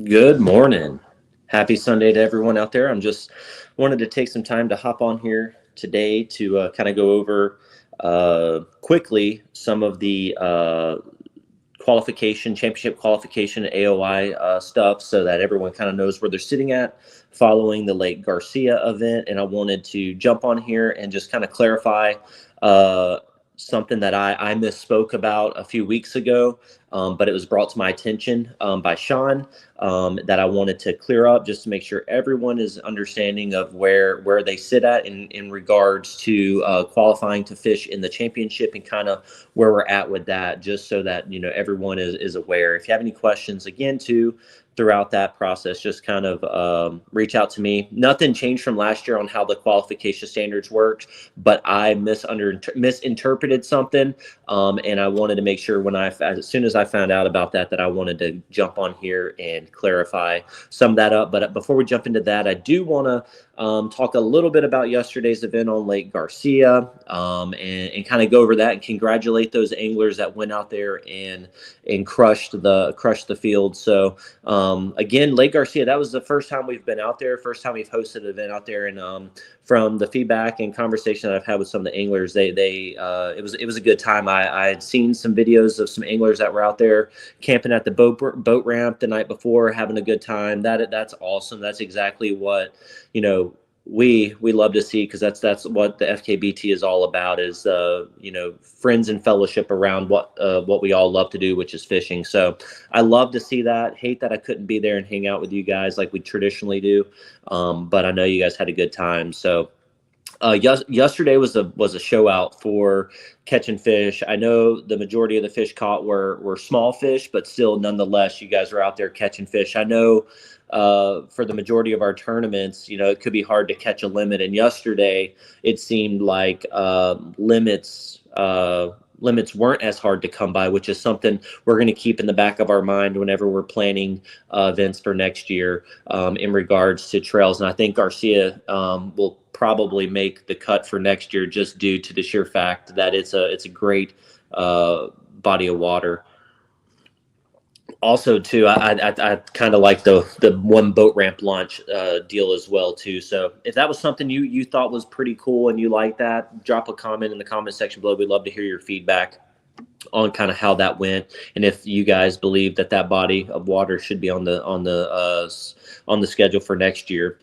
Good morning. Happy Sunday to everyone out there. I'm just wanted to take some time to hop on here today to kind of go over quickly some of the championship qualification, AOY stuff, so that everyone kind of knows where they're sitting at following the Lake Garcia event. And I wanted to jump on here and just kind of clarify uh, something that I misspoke about a few weeks ago, but it was brought to my attention by Sean, that I wanted to clear up just to make sure everyone is understanding of where they sit at in regards to qualifying to fish in the championship, and kind of where we're at with that, just so that everyone is aware. If you have any questions, again, too, throughout that process, just kind of reach out to me. Nothing changed from last year on how the qualification standards worked, but I misinterpreted something, and I wanted to make sure as soon as I found out about that I wanted to jump on here and clarify some of that up. But before we jump into that, I do want to talk a little bit about yesterday's event on Lake Garcia, and kind of go over that and congratulate those anglers that went out there and crushed the field. So again, Lake Garcia, that was the first time we've been out there, first time we've hosted an event out there, and from the feedback and conversation that I've had with some of the anglers, it was a good time. I had seen some videos of some anglers that were out there camping at the boat ramp the night before, having a good time. That's awesome. That's exactly what we love to see, because that's what the FKBT is all about, is friends and fellowship around what we all love to do, which is fishing. So I love to see that. Hate that I couldn't be there and hang out with you guys like we traditionally do, but I know you guys had a good time. So yesterday was a show out for catching fish. I know the majority of the fish caught were small fish, but still, nonetheless, you guys are out there catching fish. I know for the majority of our tournaments, it could be hard to catch a limit. And yesterday, it seemed like limits weren't as hard to come by, which is something we're going to keep in the back of our mind whenever we're planning events for next year, in regards to trails. And I think Garcia will probably make the cut for next year, just due to the sheer fact that it's a great body of water. Also, too, I kind of like the one boat ramp launch deal as well, too. So if that was something you thought was pretty cool and you like that, drop a comment in the comment section below. We'd love to hear your feedback on kind of how that went, and if you guys believe that body of water should be on the schedule for next year.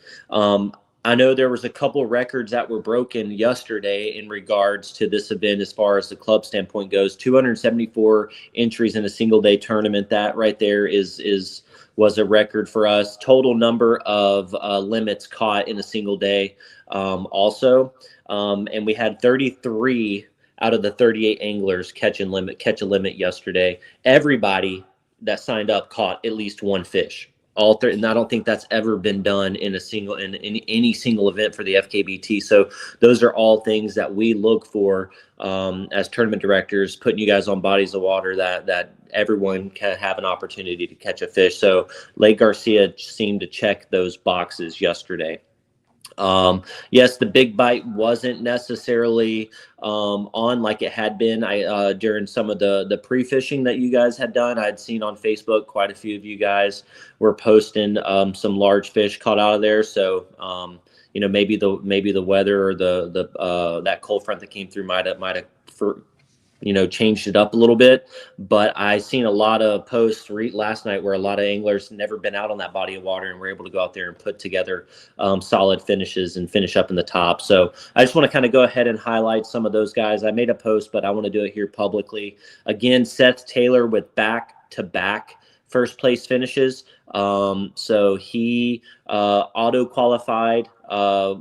I know there was a couple records that were broken yesterday in regards to this event as far as the club standpoint goes. 274 entries in a single day tournament. That right there was a record for us. Total number of limits caught in a single day, also, and we had 33 out of the 38 anglers catch a limit yesterday. Everybody that signed up caught at least one fish. And I don't think that's ever been done in any single event for the FKBT. So those are all things that we look for as tournament directors, putting you guys on bodies of water that everyone can have an opportunity to catch a fish. So Lake Garcia seemed to check those boxes yesterday. Yes, the big bite wasn't necessarily on like it had been. During some of the pre-fishing that you guys had done, I'd seen on Facebook quite a few of you guys were posting some large fish caught out of there. So maybe the weather or the that cold front that came through might have changed it up a little bit. But I seen a lot of posts last night where a lot of anglers never been out on that body of water and were able to go out there and put together solid finishes and finish up in the top. So I just want to kind of go ahead and highlight some of those guys. I made a post, but I want to do it here publicly. Again, Seth Taylor with back-to-back first place finishes. So he auto qualified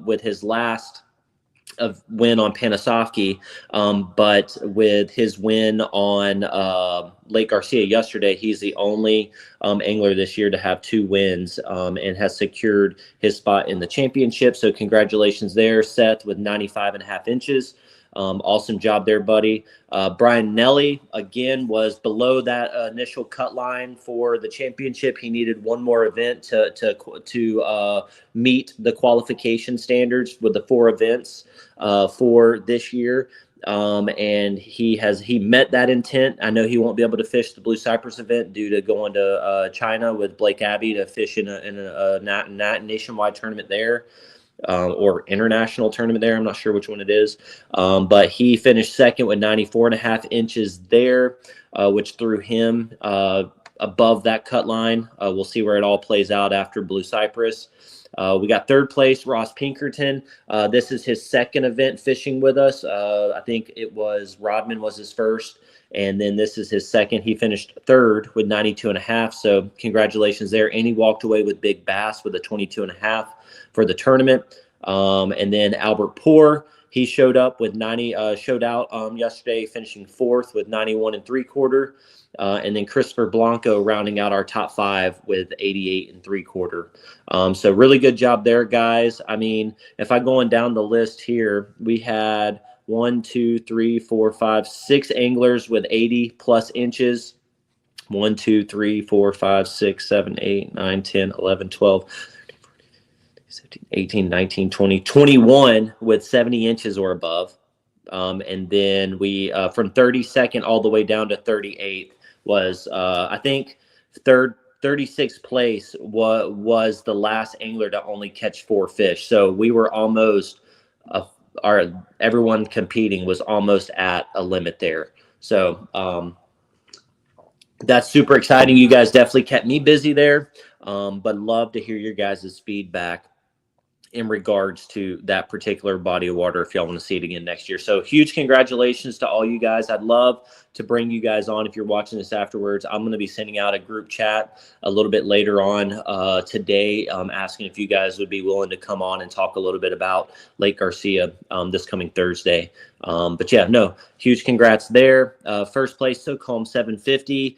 with his last win on Panasovki, but with his win on Lake Garcia yesterday, he's the only angler this year to have 2 wins, and has secured his spot in the championship. So congratulations there, Seth, with 95.5 inches. Awesome job there, buddy. Brian Nelly, again, was below that initial cut line for the championship. He needed one more event to meet the qualification standards with the 4 events for this year. and he met that intent. I know he won't be able to fish the Blue Cypress event due to going to China with Blake Abbey to fish in a nationwide tournament there. Or international tournament there. I'm not sure which one it is. But he finished second with 94.5 inches there, which threw him above that cut line. We'll see where it all plays out after Blue Cypress. We got third place, Ross Pinkerton. This is his second event fishing with us. I think it was Rodman was his first, and then this is his second. He finished third with 92.5. So congratulations there. And he walked away with big bass with a 22.5 for the tournament. And then Albert Poor, he showed up with 90, showed out yesterday, finishing fourth with 91 3/4. And then Christopher Blanco rounding out our top 5 with 88 3/4. So really good job there, guys. I mean, if I going down the list here, we had 1, 2, 3, 4, 5, 6 anglers with 80+ inches. 1, 2, 3, 4, 5, 6, 7, 8, 9, 10, 11, 12, 17, 18, 19, 20, 21 with 70 inches or above. And then we, from 32nd all the way down to 38th was, I think, 36th place was the last angler to only catch 4 fish. So we were almost, everyone competing was almost at a limit there. So that's super exciting. You guys definitely kept me busy there, but love to hear your guys' feedback in regards to that particular body of water if y'all want to see it again next year. So huge congratulations to all you guys. I'd love to bring you guys on if you're watching this afterwards. I'm going to be sending out a group chat a little bit later on today, asking if you guys would be willing to come on and talk a little bit about Lake Garcia this coming Thursday. But yeah, no, huge congrats there. First place took home $750.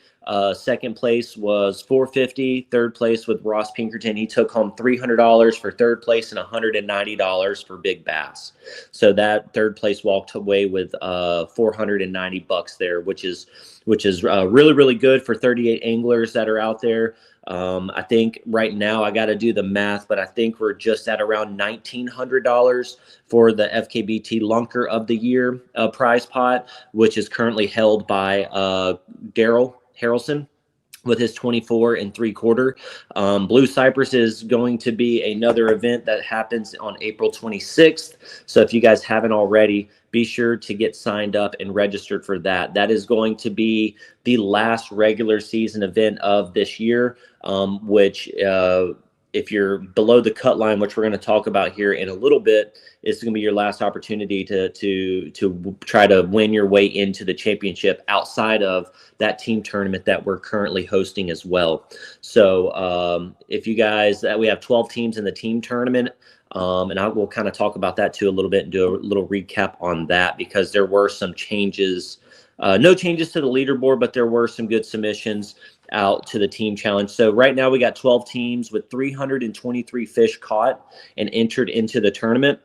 Second place was $450. Third place with Ross Pinkerton, he took home $300 for third place and $190 for big bass. So that third place walked away with $490 there, which is really, really good for 38 anglers that are out there. I think right now I got to do the math, but I think we're just at around $1,900 for the FKBT Lunker of the Year prize pot, which is currently held by Daryl Harrelson with his 24 3/4. Blue Cypress is going to be another event that happens on April 26th. So if you guys haven't already, be sure to get signed up and registered for that. That is going to be the last regular season event of this year, which if you're below the cut line, which we're going to talk about here in a little bit, it's going to be your last opportunity to try to win your way into the championship outside of that team tournament that we're currently hosting as well. So if you guys, we have 12 teams in the team tournament, and I will kind of talk about that too a little bit and do a little recap on that, because there were some changes, no changes to the leaderboard, but there were some good submissions out to the team challenge. So right now we got 12 teams with 323 fish caught and entered into the tournament.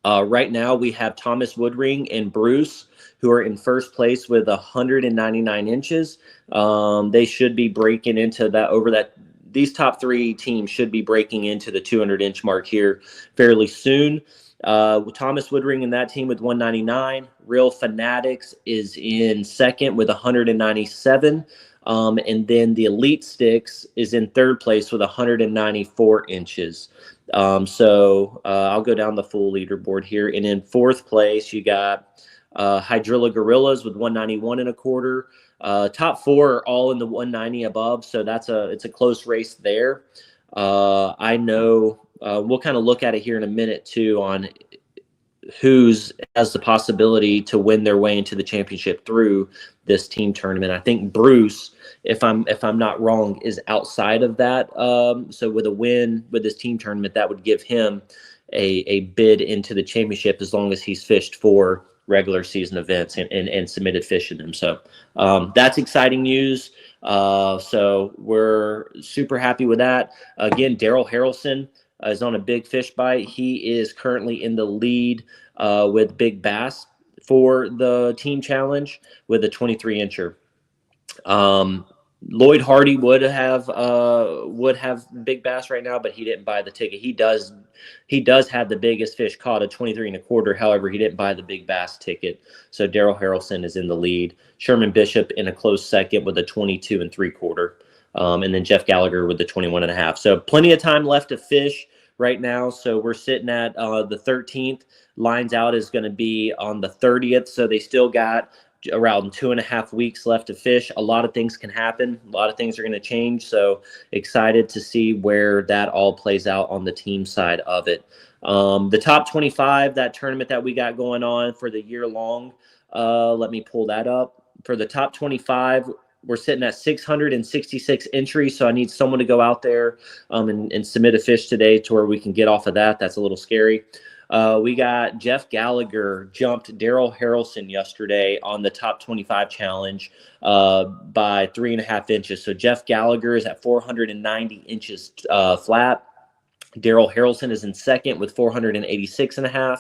Right now we have Thomas Woodring and Bruce, who are in first place with 199 inches. They should be breaking into that these top 3 teams should be breaking into the 200-inch mark here fairly soon. Thomas Woodring and that team with 199. Real Fanatics is in second with 197. And then the Elite Sticks is in third place with 194 inches. So I'll go down the full leaderboard here. And in fourth place, you got Hydrilla Gorillas with 191 1/4. Top 4 are all in the 190 above, so it's a close race there. I know we'll kind of look at it here in a minute too on who's has the possibility to win their way into the championship through this team tournament. I think Bruce, if I'm not wrong, is outside of that. So with a win with this team tournament, that would give him a bid into the championship as long as he's fished 4 regular season events and submitted fish in them. So that's exciting news. So we're super happy with that. Again, Daryl Harrelson is on a big fish bite. He is currently in the lead with big bass for the team challenge with a 23-incher. Lloyd Hardy would have big bass right now, but he didn't buy the ticket. He does have the biggest fish caught at 23 and a quarter. However, he didn't buy the big bass ticket. So Daryl Harrelson is in the lead. Sherman Bishop in a close second with a 22 and three quarter. And then Jeff Gallagher with the 21 and a half. So plenty of time left to fish right now. So we're sitting at the 13th. Lines out is going to be on the 30th. So they still got around 2.5 weeks left to fish. A lot of things can happen. A lot of things are going to change. So excited to see where that all plays out on the team side of it. The top 25, that tournament that we got going on for the year long. Let me pull that up. For the top 25, we're sitting at 666 entries. So I need someone to go out there and submit a fish today to where we can get off of that. That's a little scary. We got Jeff Gallagher jumped Daryl Harrelson yesterday on the top 25 challenge by 3.5 inches. So Jeff Gallagher is at 490 inches flat. Daryl Harrelson is in second with 486.5.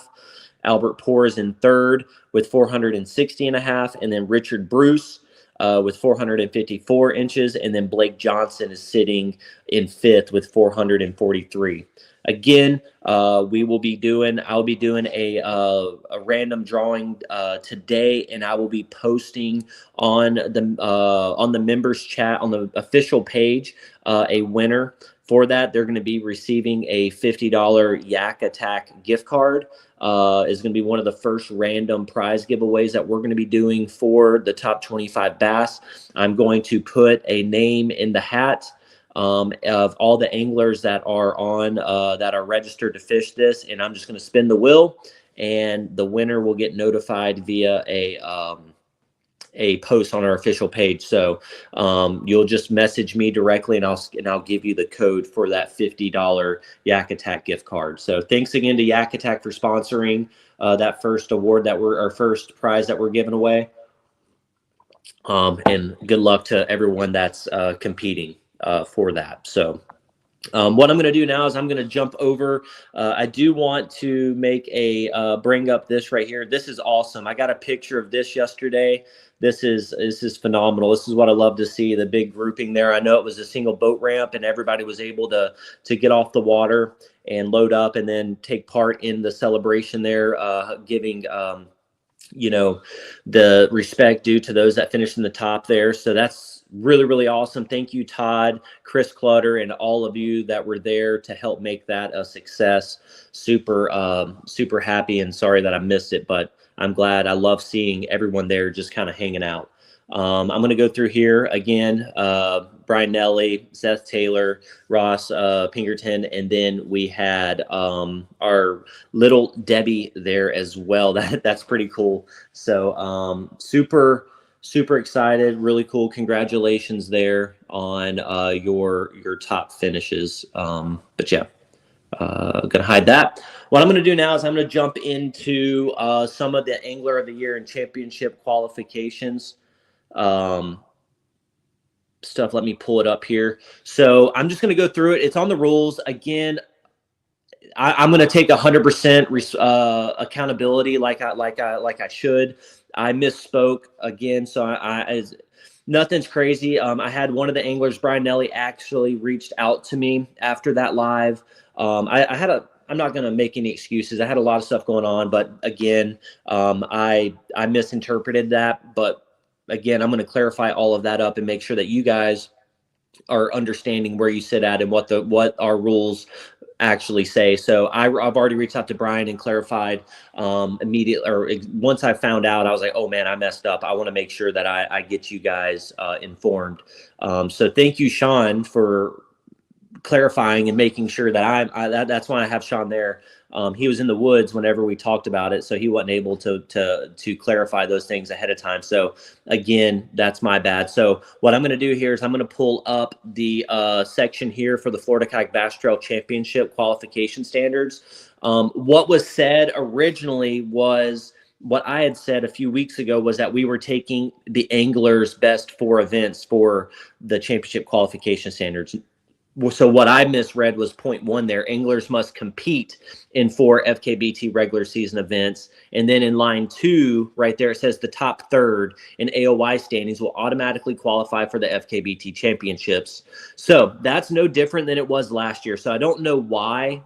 Albert Poor is in third with 460.5. And then Richard Bruce with 454 inches. And then Blake Johnson is sitting in fifth with 443. Again, I'll be doing a random drawing today, and I will be posting on the members chat on the official page a winner for that. They're going to be receiving a $50 Yak Attack gift card. Is going to be one of the first random prize giveaways that we're going to be doing for the top 25 bass. I'm going to put a name in the hat of all the anglers that are registered to fish this, and I'm just going to spin the wheel, and the winner will get notified via a post on our official page. So you'll just message me directly, and I'll give you the code for that $50 Yak Attack gift card. So thanks again to Yak Attack for sponsoring that first award our first prize that we're giving away. And good luck to everyone that's competing for that. So what I'm going to do now is I'm going to jump over. I do want to bring up this right here. This is awesome. I got a picture of this yesterday. This is phenomenal. This is what I love to see, the big grouping there. I know it was a single boat ramp, and everybody was able to get off the water and load up and then take part in the celebration there, giving the respect due to those that finished in the top there. So that's really, really awesome. Thank you, Todd, Chris Clutter, and all of you that were there to help make that a success. Super happy, and sorry that I missed it, but I'm glad. I love seeing everyone there just kind of hanging out. I'm going to go through here again. Brian Nelly, Seth Taylor, Ross Pinkerton, and then we had our little Debbie there as well. That's pretty cool. So super excited, really cool. Congratulations there on your top finishes. But yeah, gonna hide that. What I'm going to do now is I'm going to jump into some of the Angler of the Year and Championship qualifications stuff. Let me pull it up here. So I'm just going to go through it. It's on the rules. Again, I'm going to take 100% accountability like I should. I misspoke again, so nothing's crazy. I had one of the anglers, Brian Nelly, actually reached out to me after that live. I'm not going to make any excuses. I had a lot of stuff going on, but again, I misinterpreted that. But again, I'm going to clarify all of that up and make sure that you guys are understanding where you sit at and what our rules actually say. So I've already reached out to Brian and clarified immediately, or once I found out, I was like, oh man, I messed up. I want to make sure that I get you guys informed. So thank you, Sean, for clarifying and making sure that that's why I have Sean there. He was in the woods whenever we talked about it, so he wasn't able to clarify those things ahead of time. So again, that's my bad. So what I'm going to do here is I'm going to pull up the section here for the Florida Kayak Bass Trail Championship qualification standards. What was said originally was, what I had said a few weeks ago was that we were taking the anglers' best 4 events for the championship qualification standards. So what I misread was point one there. Anglers must compete in 4 FKBT regular season events. And then in line 2, right there, it says the top third in AOY standings will automatically qualify for the FKBT championships. So that's no different than it was last year. So I don't know why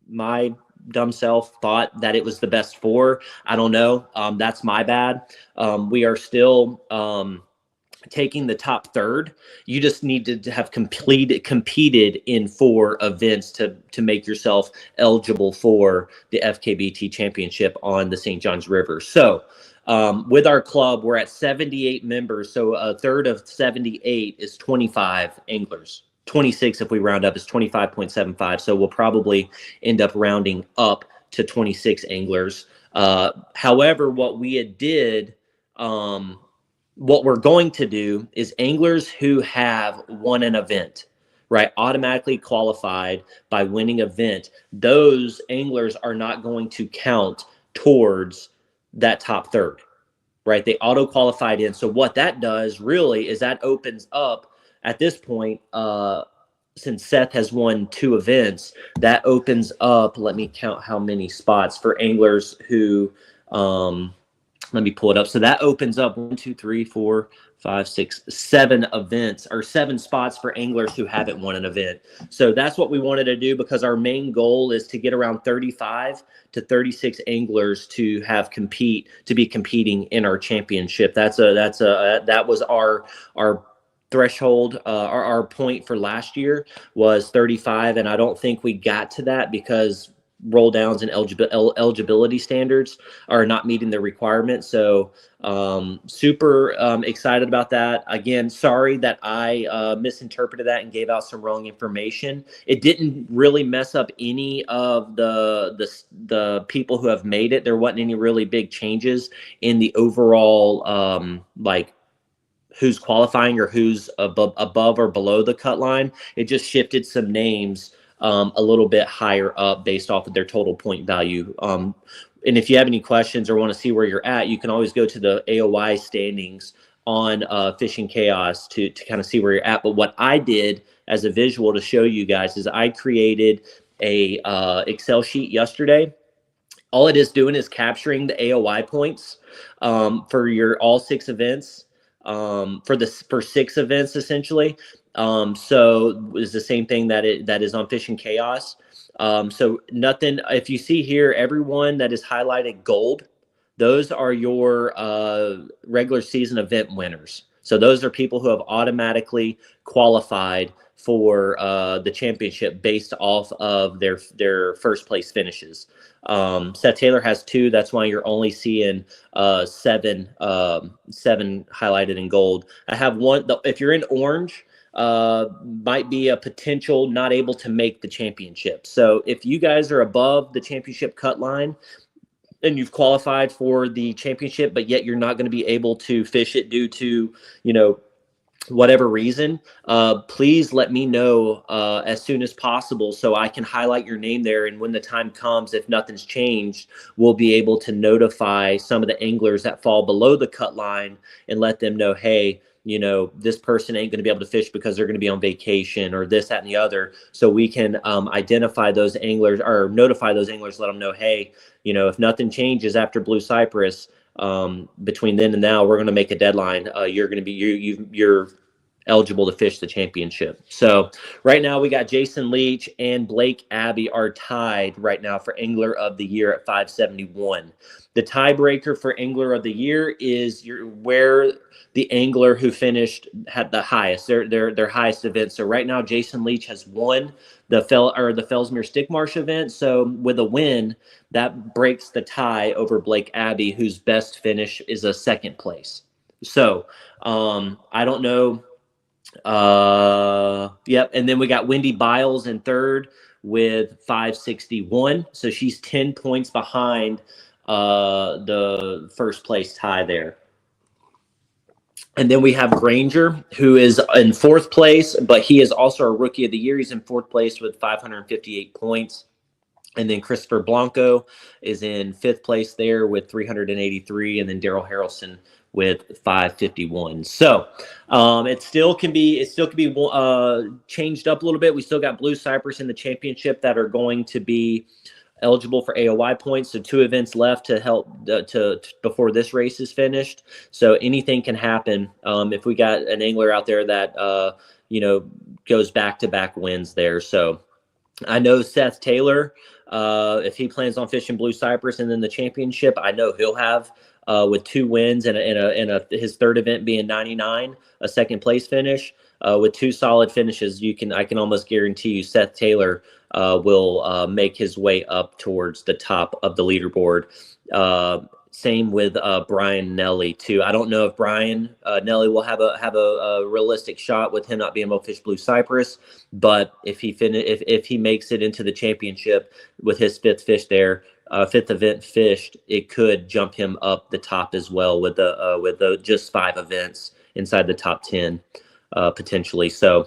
my dumb self thought that it was the best 4. I don't know. That's my bad. We are still taking the top third. You just need to have competed in 4 events to make yourself eligible for the FKBT championship on the St. Johns River. So with our club, we're at 78 members. So a third of 78 is 25 anglers. 26 if we round up is 25.75. So we'll probably end up rounding up to 26 anglers. However, what we're going to do is anglers who have won an event, right, automatically qualified by winning event, those anglers are not going to count towards that top third, right? They auto qualified in. So what that does really is that opens up at this point, since Seth has won 2 events, that opens up, let me count how many spots for anglers who, let me pull it up. So that opens up 1, 2, 3, 4, 5, 6, 7 events, or 7 spots for anglers who haven't won an event. So that's what we wanted to do, because our main goal is to get around 35 to 36 anglers to be competing in our championship. That was our threshold. Our point for last year was 35, and I don't think we got to that because roll downs and eligibility standards are not meeting the requirements. So super excited about that. Again, sorry that I misinterpreted that and gave out some wrong information. It didn't really mess up any of the people who have made it. There wasn't any really big changes in the overall who's qualifying or who's above or below the cut line. It just shifted some names a little bit higher up based off of their total point value. And if you have any questions or want to see where you're at, you can always go to the AOY standings on Fishing Chaos to kind of see where you're at. But what I did as a visual to show you guys is I created a Excel sheet yesterday. All it is doing is capturing the AOY points for your all 6 events, for 6 events essentially. So it's the same thing that is on Fishing Chaos. So nothing, if you see here, everyone that is highlighted gold, those are your regular season event winners. So those are people who have automatically qualified for the championship based off of their first place finishes. Seth Taylor has 2. That's why you're only seeing 7 highlighted in gold. I have 1. If you're in orange, might be a potential not able to make the championship. So if you guys are above the championship cut line and you've qualified for the championship, but yet you're not going to be able to fish it due to, whatever reason, please let me know as soon as possible so I can highlight your name there. And when the time comes, if nothing's changed, we'll be able to notify some of the anglers that fall below the cut line and let them know, hey, this person ain't going to be able to fish because they're going to be on vacation or this, that, and the other. So we can identify those anglers or notify those anglers, let them know, hey, if nothing changes after Blue Cypress, between then and now, we're going to make a deadline. You're going to be, you're eligible to fish the championship. So right now we got Jason Leach and Blake Abbey are tied right now for Angler of the Year at 571. The tiebreaker for Angler of the Year is where the angler who finished had the highest, their highest event. So right now Jason Leach has won the Fellsmere Stickmarsh event. So with a win, that breaks the tie over Blake Abbey, whose best finish is a 2nd place. So I don't know. Yep. And then we got Wendy Biles in 3rd with 561. So she's 10 points behind the 1st place tie there. And then we have Granger, who is in 4th place, but he is also a Rookie of the Year. He's in 4th place with 558 points. And then Christopher Blanco is in 5th place there with 383, and then Daryl Harrelson with 551. So it still can be changed up a little bit. We still got Blue Cypress in the championship that are going to be eligible for AOY points. So 2 events left to help to before this race is finished. So anything can happen if we got an angler out there that goes back-to-back wins there. So I know Seth Taylor, if he plans on fishing Blue Cypress and then the championship, I know he'll have with 2 wins and his 3rd event being 99, a 2nd place finish. With 2 solid finishes, I can almost guarantee you Seth Taylor will make his way up towards the top of the leaderboard. Same with Brian Nelly too. I don't know if Brian Nelly will have a realistic shot with him not being able to fish Blue Cypress, but if he makes it into the championship with his 5th fish there, 5th event fished, it could jump him up the top as well with the just 5 events inside the top 10 potentially. So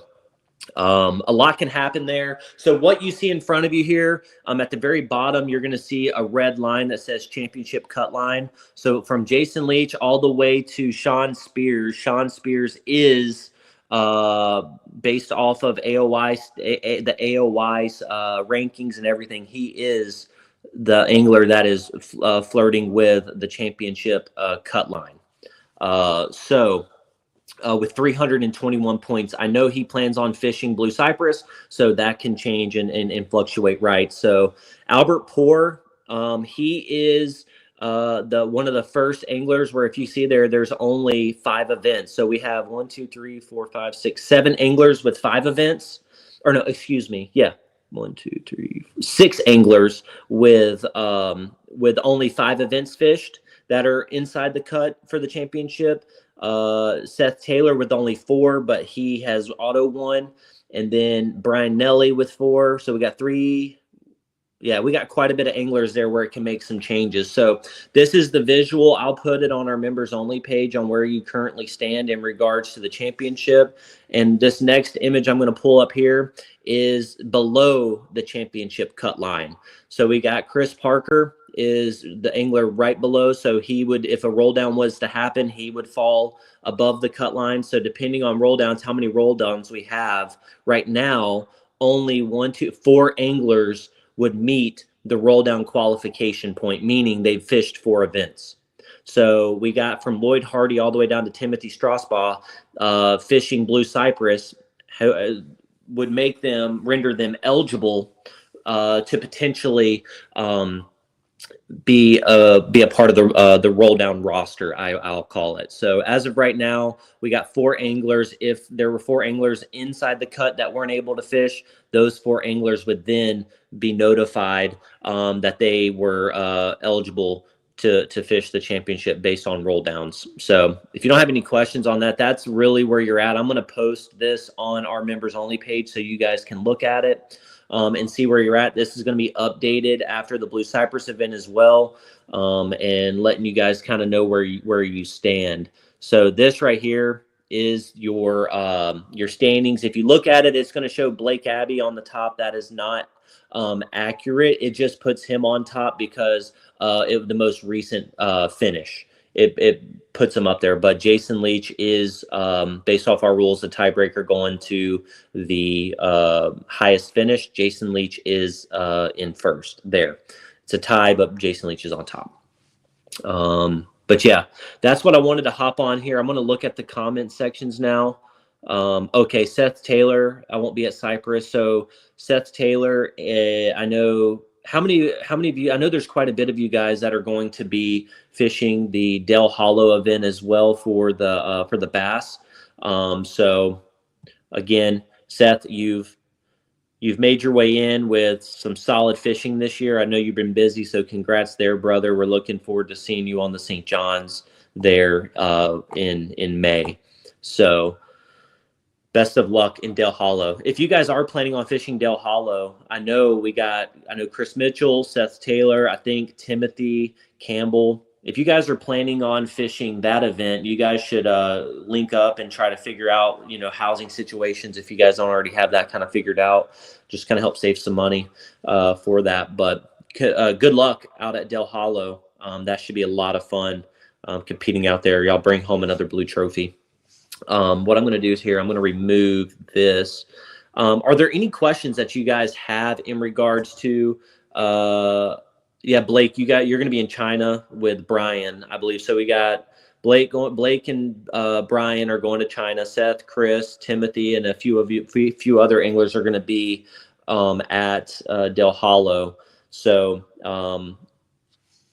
a lot can happen there. So what you see in front of you here, at the very bottom, you're going to see a red line that says championship cut line. So from Jason Leach all the way to Sean Spears. Sean Spears is based off of the AOY's rankings and everything. He is the angler that is flirting with the championship cut line. With 321 points, I know he plans on fishing Blue Cypress, so that can change and fluctuate, right? So Albert Poor, he is one of the first anglers where if you see there's only 5 events. So we have 1, 2, 3, 4, 5, 6, 7 anglers with 5 events. Or no, excuse me. Yeah. 1, 2, 3, 6 anglers with only 5 events fished that are inside the cut for the championship. Seth Taylor with only 4, but he has auto won. And then Brian Nelly with 4. So we got 3. Yeah, we got quite a bit of anglers there where it can make some changes. So this is the visual. I'll put it on our members only page on where you currently stand in regards to the championship. And this next image I'm going to pull up here is below the championship cut line. So we got Chris Parker is the angler right below. So he would, if a roll down was to happen, he would fall above the cut line. So depending on roll downs, how many roll downs we have right now, only 1, 2, 4 anglers would meet the roll down qualification point, meaning they've fished 4 events. So we got from Lloyd Hardy all the way down to Timothy Strasbaugh, fishing Blue Cypress would render them eligible to potentially be a part of the roll down roster, I'll call it. So as of right now, we got 4 anglers. If there were 4 anglers inside the cut that weren't able to fish, those 4 anglers would then be notified that they were eligible to fish the championship based on roll downs. So if you don't have any questions on that, that's really where you're at. I'm going to post this on our members only page so you guys can look at it and see where you're at. This is going to be updated after the Blue Cypress event as well, and letting you guys kind of know where you stand. So this right here is your standings. If you look at it, it's going to show Blake Abbey on the top. That is not accurate. It just puts him on top because the most recent finish. It puts him up there. But Jason Leach is, based off our rules, the tiebreaker going to the highest finish. Jason Leach is in first there. It's a tie, but Jason Leach is on top. But yeah, that's what I wanted to hop on here. I'm going to look at the comment sections now. Okay, Seth Taylor, I won't be at Cypress. So Seth Taylor, I know how many of you, I know there's quite a bit of you guys that are going to be fishing the Del Hollow event as well for the bass. So again, Seth, you've made your way in with some solid fishing this year. I know you've been busy, so congrats there, brother. We're looking forward to seeing you on the St. John's there in May. So best of luck in Del Hollow. If you guys are planning on fishing Del Hollow, I know Chris Mitchell, Seth Taylor, I think Timothy Campbell if you guys are planning on fishing that event, you guys should link up and try to figure out, housing situations if you guys don't already have that kind of figured out. Just kind of help save some money for that. But good luck out at Del Hollow. That should be a lot of fun competing out there. Y'all bring home another blue trophy. What I'm going to do is here, I'm going to remove this. Are there any questions that you guys have in regards to yeah, Blake, you're going to be in China with Brian, I believe. So we got Blake and Brian are going to China. Seth, Chris, Timothy, and a few other anglers are going to be at Del Hollow. So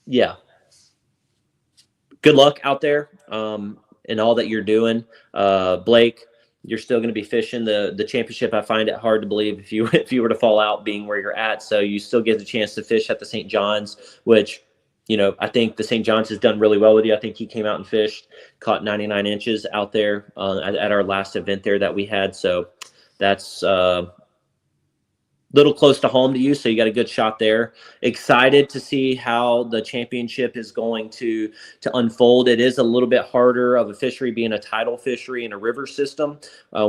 yeah, good luck out there in all that you're doing. Blake, you're still going to be fishing the championship. I find it hard to believe if you were to fall out being where you're at. So you still get the chance to fish at the St. John's, which, I think the St. John's has done really well with you. I think he came out and fished, caught 99 inches out there at our last event there that we had. So that's little close to home to you, so you got a good shot there. Excited to see how the championship is going to unfold. It is a little bit harder of a fishery, being a tidal fishery in a river system.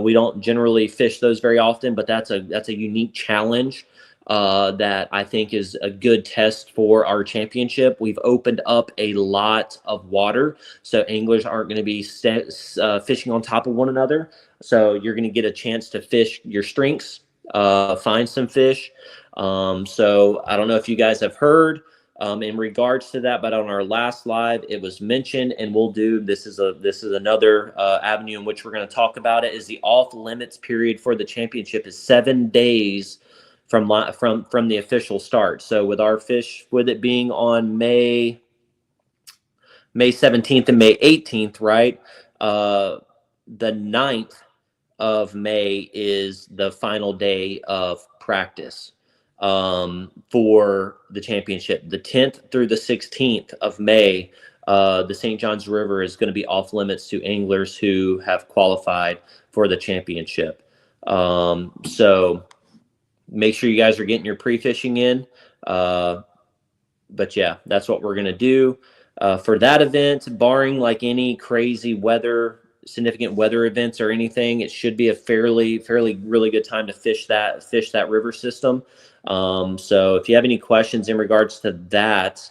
We don't generally fish those very often, but that's a unique challenge that I think is a good test for our championship. We've opened up a lot of water, so anglers aren't going to be fishing on top of one another. So you're going to get a chance to fish your strengths, find some fish. So I don't know if you guys have heard in regards to that, but on our last live it was mentioned, and we'll do this is another avenue in which we're going to talk about it. Is the off limits period for the championship is 7 days from the official start. So with our fish, with it being on May 17th and May 18th, right, the 9th of May is the final day of practice for the championship. The 10th through the 16th of May, the St. John's River is going to be off limits to anglers who have qualified for the championship. So make sure you guys are getting your pre-fishing in. But yeah, that's what we're going to do for that event. Barring like any crazy significant weather events or anything, it should be a fairly really good time to fish that river system. So if you have any questions in regards to that,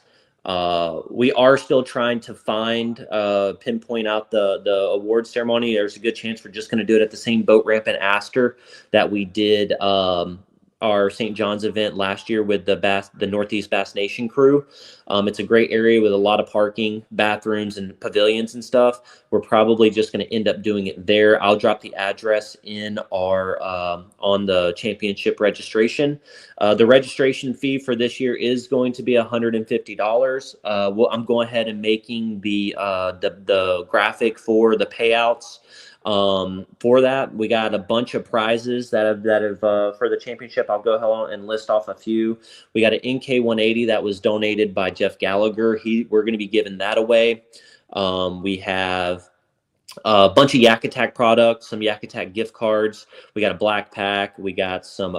we are still trying to pinpoint out the award ceremony. There's a good chance we're just going to do it at the same boat ramp in Astor that we did our St. John's event last year with the Northeast Bass Nation crew. It's a great area with a lot of parking, bathrooms, and pavilions and stuff. We're probably just going to end up doing it there. I'll drop the address in our on the championship registration. The registration fee for this year is going to be $150. I'm going ahead and making the graphic for the payouts. For that, we got a bunch of prizes that have for the championship. I'll go ahead and list off a few. We got an NK 180 that was donated by Jeff Gallagher. We're going to be giving that away. We have a bunch of Yak Attack products, some Yak Attack gift cards. We got a black pack. We got some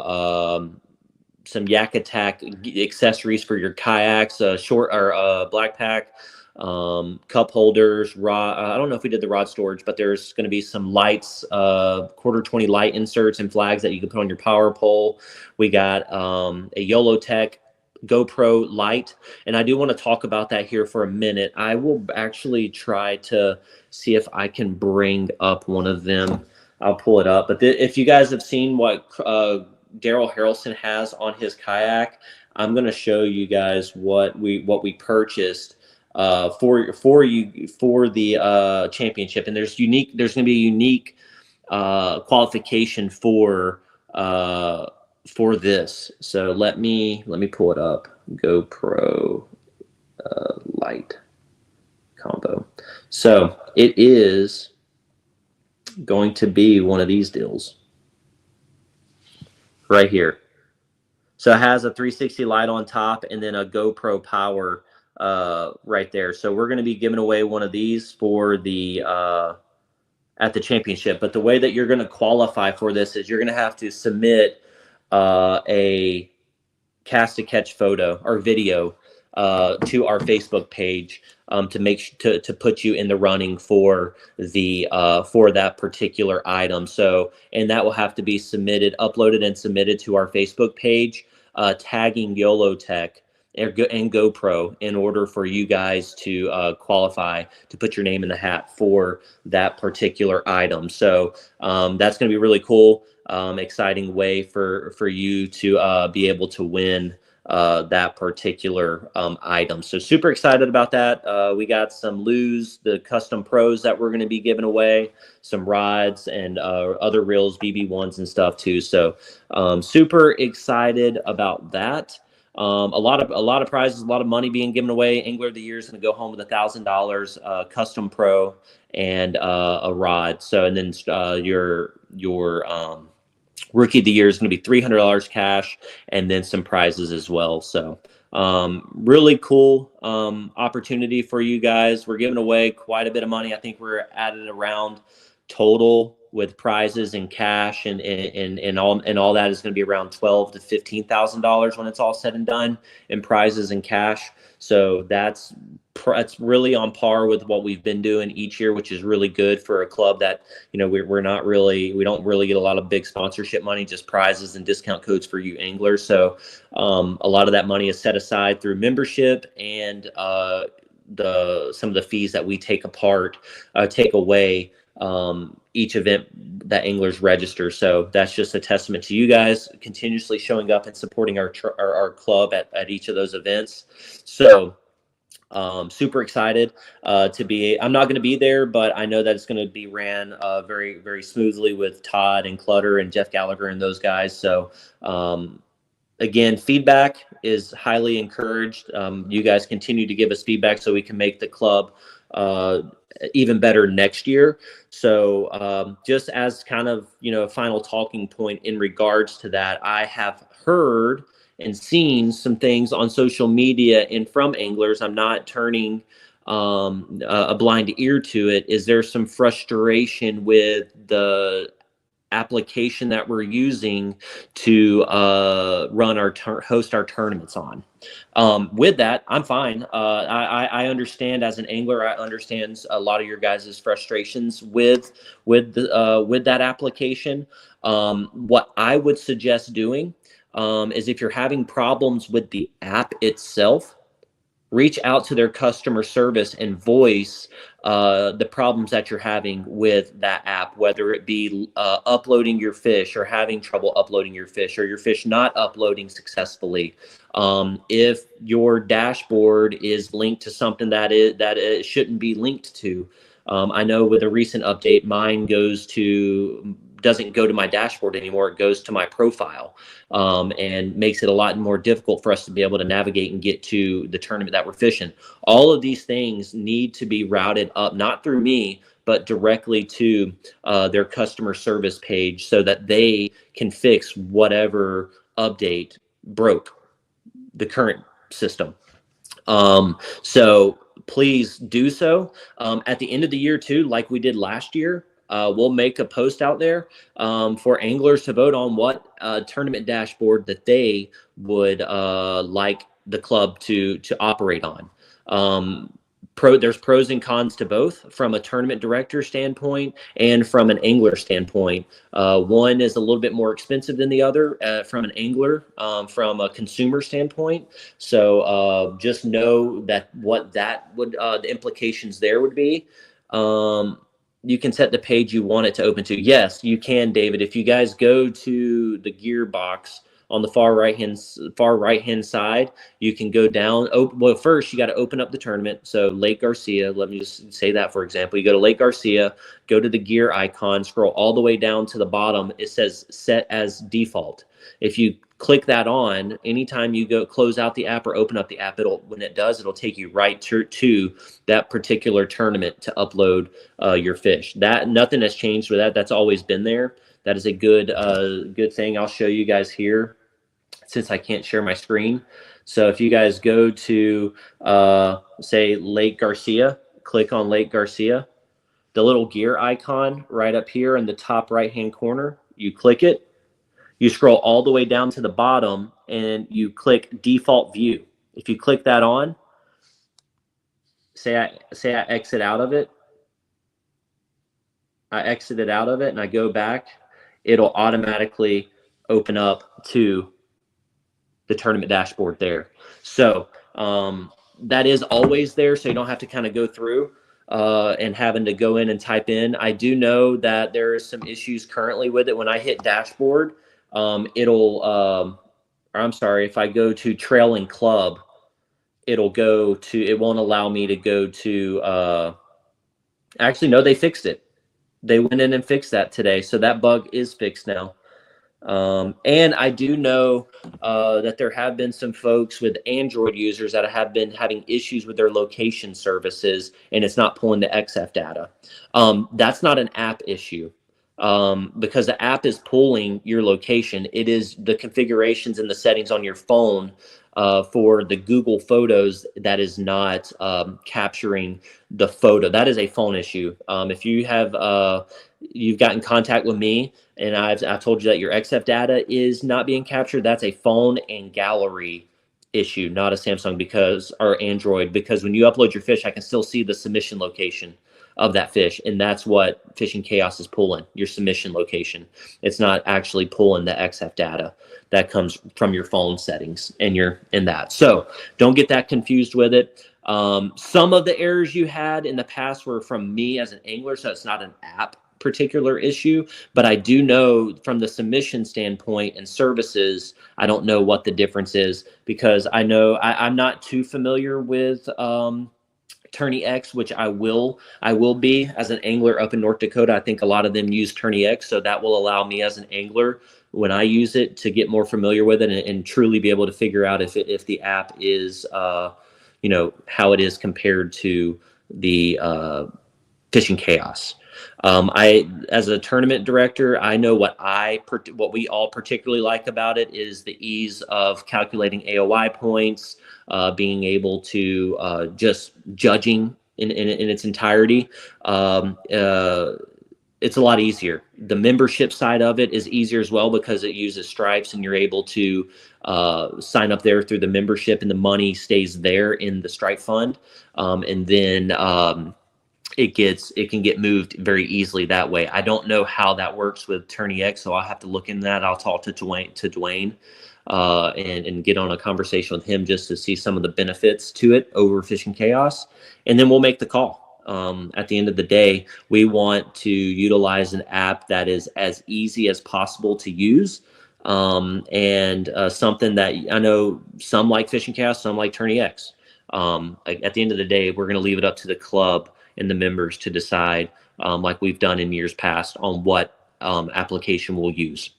Yak Attack accessories for your kayaks, short or black pack. Cup holders, rod. I don't know if we did the rod storage, but there's going to be some lights, quarter 20 light inserts and flags that you can put on your power pole. We got a YOLO Tech GoPro light, and I do want to talk about that here for a minute. I will actually try to see if I can bring up one of them. I'll pull it up. But if you guys have seen what Daryl Harrelson has on his kayak, I'm going to show you guys what we purchased for the championship. And there's going to be a unique qualification for this. So let me pull it up. GoPro light combo. So it is going to be one of these deals right here. So it has a 360 light on top and then a GoPro power right there. So we're going to be giving away one of these for the at the championship. But the way that you're going to qualify for this is you're going to have to submit a cast to catch photo or video to our Facebook page to put you in the running for that particular item. So, and that will have to be uploaded and submitted to our Facebook page, tagging YOLO Tech and GoPro in order for you guys to qualify to put your name in the hat for that particular item. So that's going to be really cool. Exciting way for you to be able to win that particular item. So super excited about that. We got some the custom pros that we're going to be giving away, some rods and other reels, BB1s and stuff too. So super excited about that. A lot of prizes, a lot of money being given away. Angler of the Year is going to go home with $1,000, custom pro, and a rod. So, and then your Rookie of the Year is going to be $300 cash, and then some prizes as well. So really cool opportunity for you guys. We're giving away quite a bit of money. I think we're at it around total with prizes and cash and all that is going to be around $12,000 to $15,000 when it's all said and done in prizes and cash. So that's really on par with what we've been doing each year, which is really good for a club that, you know, we don't really get a lot of big sponsorship money, just prizes and discount codes for you anglers. So a lot of that money is set aside through membership and some of the fees that we take away each event that anglers register. So that's just a testament to you guys continuously showing up and supporting our club at each of those events. So super excited I'm not going to be there, but I know that it's going to be ran very, very smoothly with Todd and Clutter and Jeff Gallagher and those guys. So again, feedback is highly encouraged. You guys continue to give us feedback so we can make the club even better next year. So just as kind of, you know, a final talking point in regards to that, I have heard and seen some things on social media and from anglers. I'm not turning a blind ear to it. Is there some frustration with the application that we're using to host our tournaments on? With that, I'm fine. I understand as an angler. I understand a lot of your guys' frustrations with that application. What I would suggest doing is, if you're having problems with the app itself, reach out to their customer service and voice the problems that you're having with that app, whether it be uploading your fish or having trouble uploading your fish, or your fish not uploading successfully. If your dashboard is linked to something that it shouldn't be linked to. I know with a recent update, mine doesn't go to my dashboard anymore. It goes to my profile, and makes it a lot more difficult for us to be able to navigate and get to the tournament that we're fishing. All of these things need to be routed up, not through me, but directly to their customer service page, so that they can fix whatever update broke the current system. So please do so. At the end of the year too, like we did last year, we'll make a post out there for anglers to vote on what tournament dashboard that they would like the club to operate on. There's pros and cons to both, from a tournament director standpoint and from an angler standpoint. One is a little bit more expensive than the other from an angler, from a consumer standpoint. So just know that what that would the implications there would be. You can set the page you want it to open to. Yes, you can, David. If you guys go to the gear box on the far right hand side, you can go down. Well, first you got to open up the tournament. So Lake Garcia, let me just say that, for example, you go to Lake Garcia, go to the gear icon, scroll all the way down to the bottom. It says set as default. If you click that on, anytime you go close out the app or open up the app, when it does, it'll take you right to that particular tournament to upload your fish. That nothing has changed with that. That's always been there. That is a good thing. I'll show you guys here, since I can't share my screen. So if you guys go to say Lake Garcia, click on Lake Garcia, the little gear icon right up here in the top right hand corner, you click it. You scroll all the way down to the bottom and you click default view. If you click that on, say I exit out of it, I exited out of it and I go back, it'll automatically open up to the tournament dashboard there. So that is always there, so you don't have to kind of go through and having to go in and type in. I do know that there are some issues currently with it. When I hit dashboard, it'll, I'm sorry, if I go to trailing club, it'll go to, it won't allow me to go to, actually, no, they fixed it. They went in and fixed that today. So that bug is fixed now. And I do know that there have been some folks with Android users that have been having issues with their location services, and it's not pulling the XF data. That's not an app issue because the app is pulling your location. It is the configurations and the settings on your phone for the Google Photos that is not capturing the photo. That is a phone issue. If you have you've got in contact with me and I've told you that your XF data is not being captured, that's a phone and gallery issue, not a Samsung or Android, because when you upload your fish, I can still see the submission location of that fish, and that's what Fishing Chaos is pulling, your submission location. It's not actually pulling the XF data that comes from your phone settings, and you're in that. So don't get that confused with it. Some of the errors you had in the past were from me as an angler, so it's not an app particular issue, but I do know from the submission standpoint and services, I don't know what the difference is, because I know I'm not too familiar with Tourney X, which I will be as an angler up in North Dakota. I think a lot of them use Tourney X, so that will allow me as an angler, when I use it, to get more familiar with it and truly be able to figure out if the app is you know, how it is compared to the Fishing Chaos. I, as a tournament director, I know what we all particularly like about it is the ease of calculating AOY points, being able to just judging in its entirety. It's a lot easier. The membership side of it is easier as well, because it uses stripes and you're able to sign up there through the membership, and the money stays there in the stripe fund. And then it can get moved very easily that way. I don't know how that works with Tourney X, so I'll have to look into that. I'll talk to Dwayne and get on a conversation with him just to see some of the benefits to it over Fishing Chaos, and then we'll make the call. At the end of the day, we want to utilize an app that is as easy as possible to use, and something that I know some like Fishing Chaos, some like Tourney X. At the end of the day, we're going to leave it up to the club and the members to decide, like we've done in years past, on what application we'll use.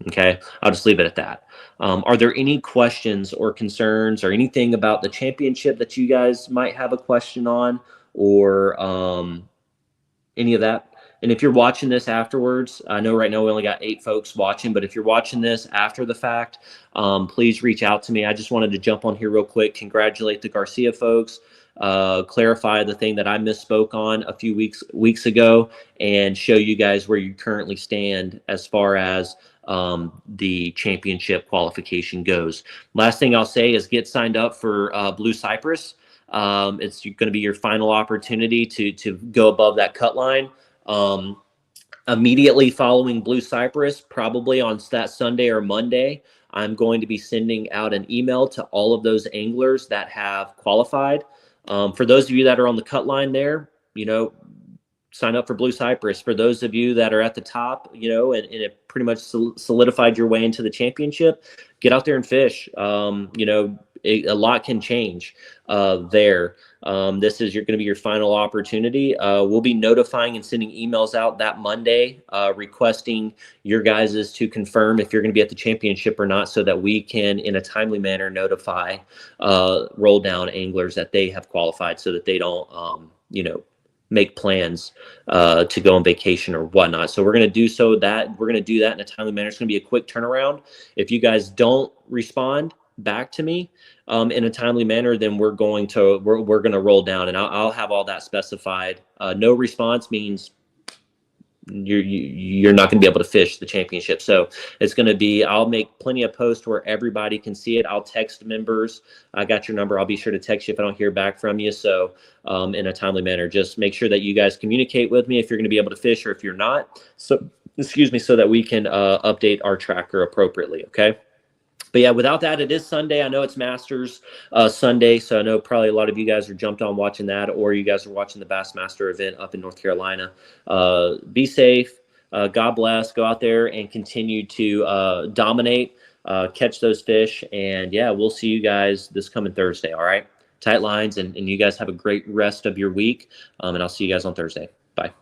Okay, I'll just leave it at that. Are there any questions or concerns or anything about the championship that you guys might have a question on, or any of that? And if you're watching this afterwards, I know right now we only got 8 folks watching, but if you're watching this after the fact, please reach out to me. I just wanted to jump on here real quick, congratulate the Garcia folks, clarify the thing that I misspoke on a few weeks ago, and show you guys where you currently stand as far as the championship qualification goes. Last thing I'll say is get signed up for Blue Cypress. It's going to be your final opportunity to go above that cut line. Immediately following Blue Cypress, probably on that Sunday or Monday, I'm going to be sending out an email to all of those anglers that have qualified. For those of you that are on the cut line there, you know, sign up for Blue Cypress. For those of you that are at the top, you know, and it pretty much solidified your way into the championship, get out there and fish. You know, a lot can change there. This is going to be your final opportunity. We'll be notifying and sending emails out that Monday, requesting your guys's to confirm if you're going to be at the championship or not, so that we can, in a timely manner, notify roll down anglers that they have qualified, so that they don't, you know, make plans to go on vacation or whatnot. So we're going to do that in a timely manner. It's going to be a quick turnaround. If you guys don't respond back to me in a timely manner, then we're going to roll down, and I'll have all that specified. No response means you're not going to be able to fish the championship. So it's going to be, I'll make plenty of posts where everybody can see it. I'll text members. I got your number. I'll be sure to text you if I don't hear back from you. So in a timely manner, just make sure that you guys communicate with me if you're going to be able to fish or if you're not. So excuse me, so that we can update our tracker appropriately. Okay. But yeah, without that, it is Sunday. I know it's Masters Sunday, so I know probably a lot of you guys are jumped on watching that, or you guys are watching the Bassmaster event up in North Carolina. Be safe. God bless. Go out there and continue to dominate, catch those fish. And yeah, we'll see you guys this coming Thursday. All right. Tight lines, and you guys have a great rest of your week. And I'll see you guys on Thursday. Bye.